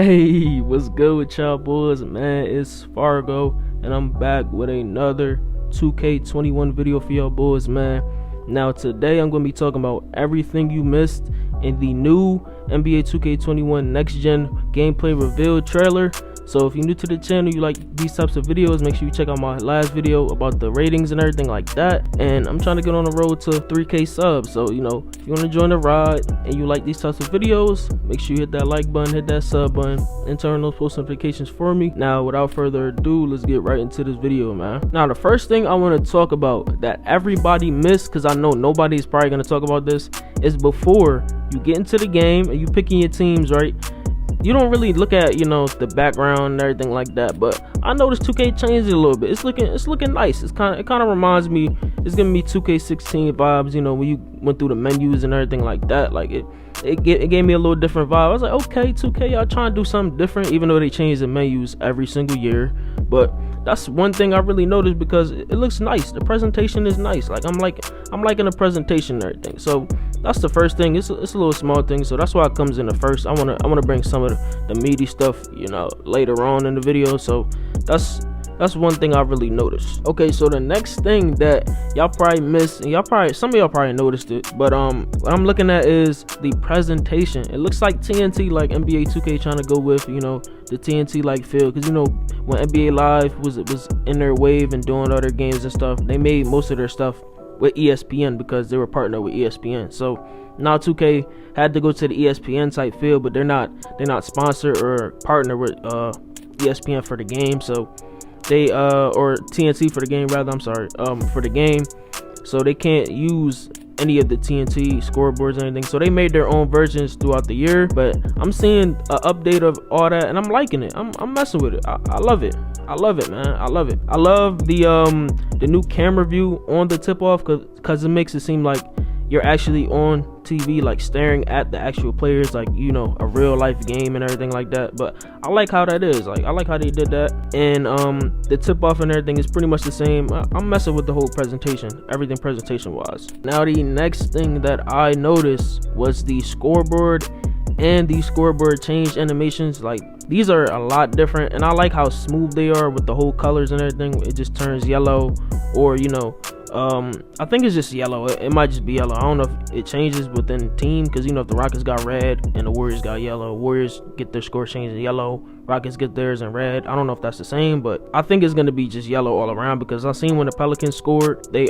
Hey, what's good with y'all boys, man? It's Fargo, and I'm back with another 2K21 video for y'all boys, man. Now today I'm going to be talking about everything you missed in the new NBA 2K21 Next Gen gameplay reveal trailer. So if you're new to the channel, you like these types of videos, make sure you check out my last video about the ratings and everything like that. And I'm trying to get on the road to 3K subs. So, you know, if you want to join the ride and you like these types of videos, make sure you hit that like button, hit that sub button, and turn those post notifications for me. Now, without further ado, let's get right into this video, man. Now, the first thing I want to talk about that everybody missed, because I know nobody's probably going to talk about this, is before you get into the game and you picking your teams, right? You don't really look at, you know, the background and everything like that, but I noticed 2K changed it a little bit. It's looking nice. It kind of reminds me, it's giving me 2K16 vibes, you know, when you went through the menus and everything like that. Like it gave me a little different vibe. I was like, okay, 2K, y'all trying to do something different, even though they change the menus every single year. But that's one thing I really noticed, because it looks nice. The presentation is nice. Like I'm liking the presentation and everything. So that's the first thing. It's a little small thing, so that's why it comes in the first. I wanna bring some of the meaty stuff, you know, later on in the video. So that's one thing I really noticed. Okay, so the next thing that y'all probably missed, and some of y'all probably noticed it, but what I'm looking at is the presentation. It looks like TNT, like NBA 2K trying to go with, you know, the TNT like feel, because you know when NBA Live was in their wave and doing other games and stuff, they made most of their stuff with ESPN because they were partnered with ESPN. So now 2K had to go to the ESPN type feel, but they're not sponsored or partnered with ESPN for the game. So they or TNT for the game rather, I'm sorry, for the game. So they can't use any of the TNT scoreboards or anything. So they made their own versions throughout the year, but I'm seeing an update of all that and I'm liking it. I'm messing with it. I love it. I love it, man. I love it. I love the new camera view on the tip off, because it makes it seem like you're actually on TV, like staring at the actual players, like, you know, a real life game and everything like that. But I like how that is. Like, I like how they did that. And the tip off and everything is pretty much the same. I'm messing with the whole presentation, everything presentation wise. Now the next thing that I noticed was the scoreboard and the scoreboard change animations. Like, these are a lot different, and I like how smooth they are with the whole colors and everything. It just turns yellow, or, you know, I think it's just yellow. It might just be yellow. I don't know if it changes within team, because, you know, if the Rockets got red and the Warriors got yellow, Warriors get their score changed in yellow, Rockets get theirs in red. I don't know if that's the same, but I think it's gonna be just yellow all around, because I seen when the Pelicans scored, they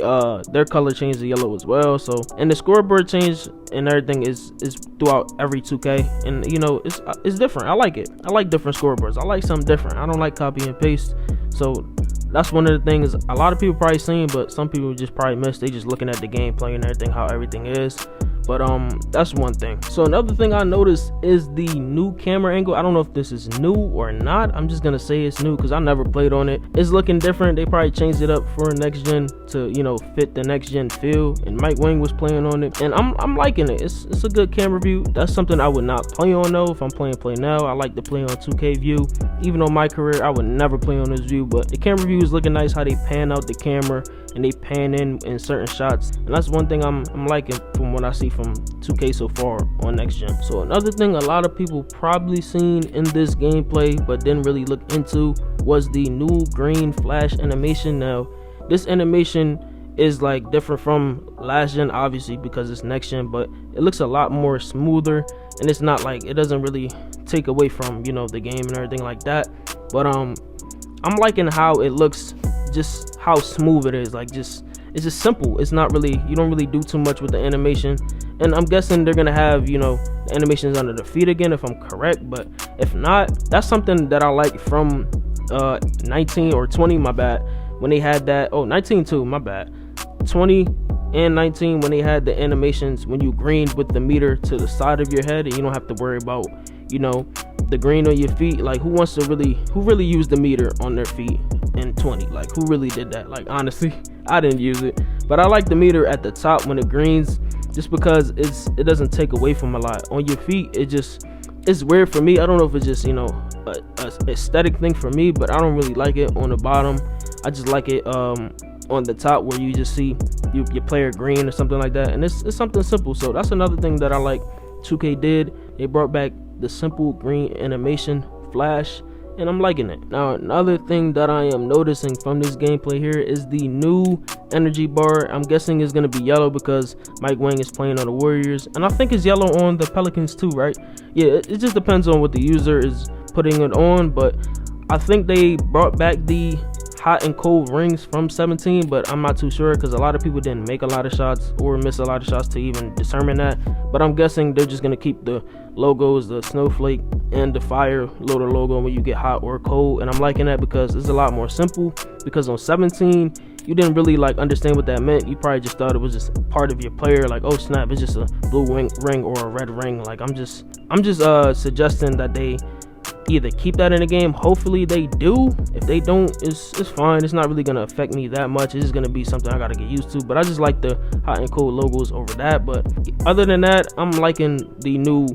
their color changed to yellow as well. So, and the scoreboard change and everything is throughout every 2K, and you know, it's different. I like it. I like different scoreboards. I like something different. I don't like copy and paste. So that's one of the things a lot of people probably seen, but some people just probably missed. They just looking at the gameplay and everything, how everything is. But that's one thing. So another thing I noticed is the new camera angle. I don't know if this is new or not. I'm just gonna say it's new because I never played on it. It's looking different. They probably changed it up for next gen to, you know, fit the next gen feel. And Mike Wang was playing on it, and I'm liking it. It's a good camera view. That's something I would not play on though. If I'm playing play now, I like to play on 2K view. Even on my career, I would never play on this view. But the camera view is looking nice. How they pan out the camera and they pan in certain shots, and that's one thing I'm liking from what I see from 2K so far on next gen. So another thing a lot of people probably seen in this gameplay but didn't really look into was the new green flash animation. Now this animation is like different from last gen, obviously, because it's next gen, but it looks a lot more smoother, and it's not like, it doesn't really take away from, you know, the game and everything like that. But I'm liking how it looks, just how smooth it is. Like, it's just simple. It's not really, you don't really do too much with the animation. And I'm guessing they're gonna have, you know, the animations under the feet again, if I'm correct. But if not, that's something that I like from 19 or 20, my bad, when they had that. Oh, 19 too, my bad. 20 and 19, when they had the animations when you greened with the meter to the side of your head, and you don't have to worry about, you know, the green on your feet. Like, who really used the meter on their feet in 20? Like, who really did that? Like, honestly, I didn't use it, but I like the meter at the top when it greens, just because it doesn't take away from a lot. On your feet, it's weird for me. I don't know if it's just, you know, a aesthetic thing for me, but I don't really like it on the bottom. I just like it on the top, where you just see your player green or something like that, and it's something simple. So that's another thing that I like 2K did. They brought back the simple green animation flash, and I'm liking it. Now another thing that I am noticing from this gameplay here is the new energy bar. I'm guessing it's going to be yellow because Mike Wang is playing on the Warriors, and I think it's yellow on the Pelicans too, right? Yeah, it just depends on what the user is putting it on, but I think they brought back the hot and cold rings from 17, but I'm not too sure because a lot of people didn't make a lot of shots or miss a lot of shots to even determine that. But I'm guessing they're just going to keep the logos, the snowflake and the fire logo when you get hot or cold, and I'm liking that because it's a lot more simple. Because on 17 you didn't really like understand what that meant. You probably just thought it was just part of your player, like, oh snap, it's just a blue ring or a red ring. Like I'm just suggesting that they either keep that in the game. Hopefully they do. If they don't, it's fine. It's not really gonna affect me that much. It's just gonna be something I gotta get used to. But I just like the hot and cold logos over that. But other than that, I'm liking the new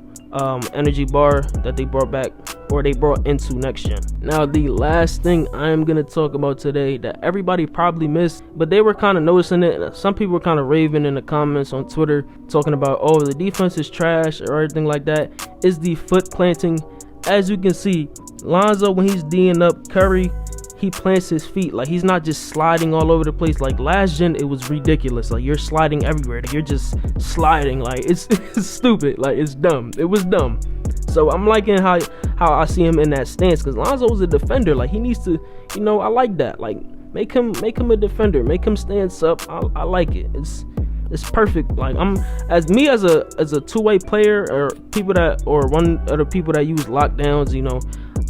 energy bar that they brought back, or they brought into next gen. Now the last thing I'm gonna talk about today that everybody probably missed, but they were kind of noticing it. Some people were kind of raving in the comments on Twitter talking about, oh, the defense is trash or everything like that, is the foot planting. As you can see, Lonzo, when he's D'ing up Curry, he plants his feet. Like, he's not just sliding all over the place. Like last gen, it was ridiculous. Like, you're sliding everywhere. You're just sliding. Like, it's stupid. Like, it's dumb. It was dumb. So I'm liking how I see him in that stance, because Lonzo is a defender. Like, he needs to, you know, I like that. Like, make him a defender. Make him stance up. I like it. It's perfect. Like, I'm as a two-way player, or one of the people that use lockdowns, you know,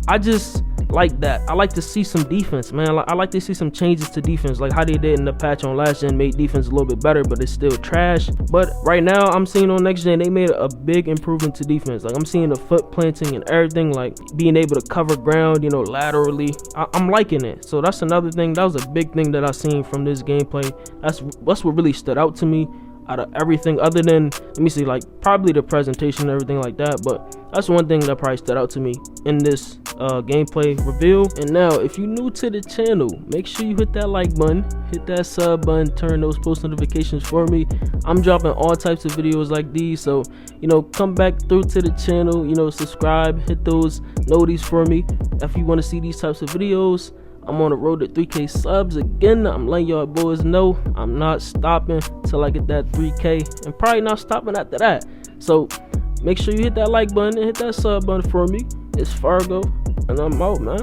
I just like that. I like to see some defense, man. I like to see some changes to defense, like how they did in the patch on last gen, made defense a little bit better, but it's still trash. But right now I'm seeing on next gen they made a big improvement to defense. Like, I'm seeing the foot planting and everything, like being able to cover ground, you know, laterally. I'm liking it. So that's another thing. That was a big thing that I seen from this gameplay. That's what really stood out to me out of everything, other than, let me see, like probably the presentation and everything like that. But that's one thing that probably stood out to me in this gameplay reveal. And now, if you're new to the channel, make sure you hit that like button, hit that sub button, turn those post notifications for me. I'm dropping all types of videos like these, so, you know, come back through to the channel, you know, subscribe, hit those noties for me if you want to see these types of videos. I'm on the road to 3K subs again. I'm letting y'all boys know I'm not stopping till I get that 3K, and probably not stopping after that. So make sure you hit that like button and hit that sub button for me. It's Fargo, and I'm out, man.